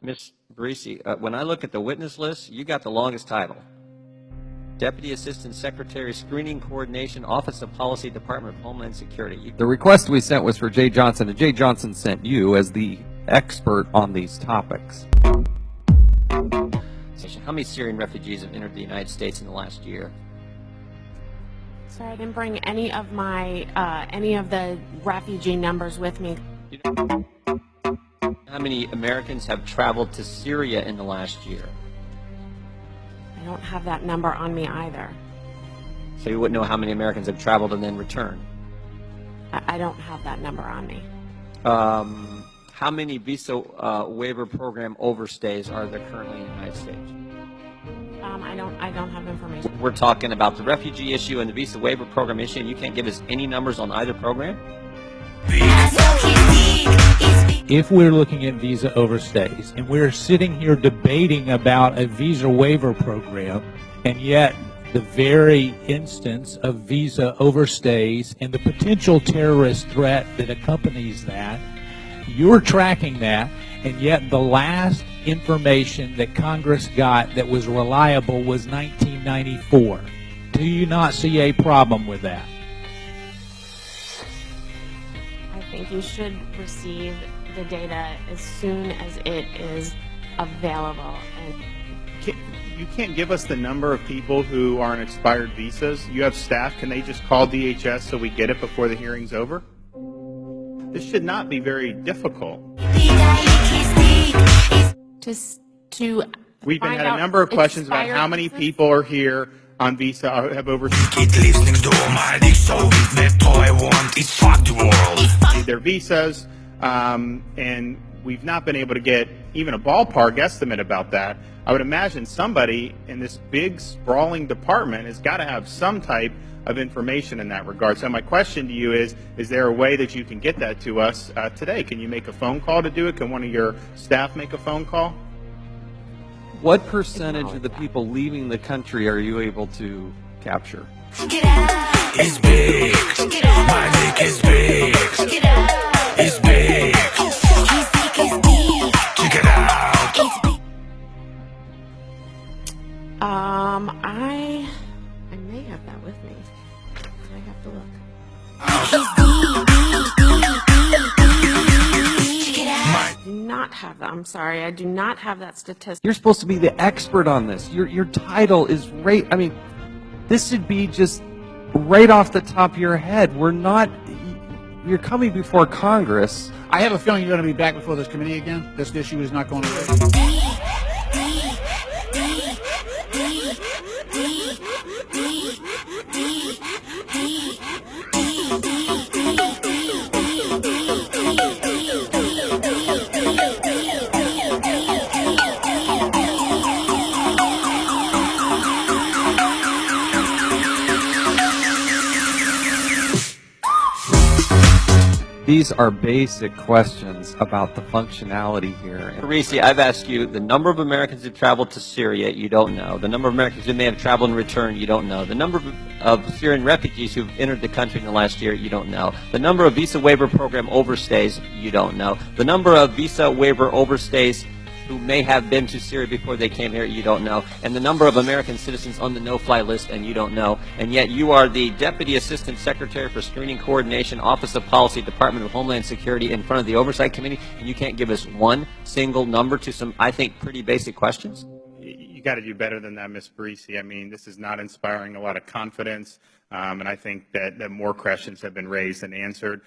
Ms. Barisi, when I look at the witness list, you got the longest title. Deputy Assistant Secretary, Screening Coordination, Office of Policy, Department of Homeland Security. The request we sent was for Jay Johnson, and Jay Johnson sent you as the expert on these topics. How many Syrian refugees have entered the United States in the last year? Sorry, I didn't bring any of the refugee numbers with me. How many Americans have traveled to Syria in the last year? I don't have that number on me either. So you wouldn't know how many Americans have traveled and then returned? I don't have that number on me. How many visa waiver program overstays are there currently in the United States? I don't have information. We're talking about the refugee issue and the visa waiver program issue, and you can't give us any numbers on either program? If we're looking at visa overstays and we're sitting here debating about a visa waiver program, and yet the very instance of visa overstays and the potential terrorist threat that accompanies that, you're tracking that, and yet the last information that Congress got that was reliable was 1994. Do you not see a problem with that? I think you should receive the data as soon as it is available. And you can't give us the number of people who are on expired visas. You have staff. Can they just call DHS so we get it before the hearing's over? This should not be very difficult. We've had a number of questions about how many people are here on visa have their visas, and we've not been able to get even a ballpark estimate about that. I would imagine somebody in this big sprawling department has got to have some type of information in that regard. So my question to you is there a way that you can get that to us today? Can you make a phone call to do it? Can one of your staff make a phone call? What percentage of the people leaving the country are you able to capture? It's big. My dick is big. It's big. Check it out. I may have that with me. I have to look. I do not have that. I'm sorry. I do not have that statistic. You're supposed to be the expert on this. Your title is right. I mean, this should be just right off the top of your head. You're coming before Congress. I have a feeling you're going to be back before this committee again. This issue is not going away. These are basic questions about the functionality here. Barisi, I've asked you the number of Americans who traveled to Syria, you don't know. The number of Americans who may have traveled and returned, you don't know. The number of Syrian refugees who've entered the country in the last year, you don't know. The number of visa waiver program overstays, you don't know. The number of visa waiver overstays who may have been to Syria before they came here, you don't know. And the number of American citizens on the no-fly list, and you don't know. And yet you are the Deputy Assistant Secretary for Screening Coordination, Office of Policy, Department of Homeland Security in front of the Oversight Committee, and you can't give us one single number to some, I think, pretty basic questions? You got to do better than that, Ms. Barisi. I mean, this is not inspiring a lot of confidence, and I think that more questions have been raised and answered.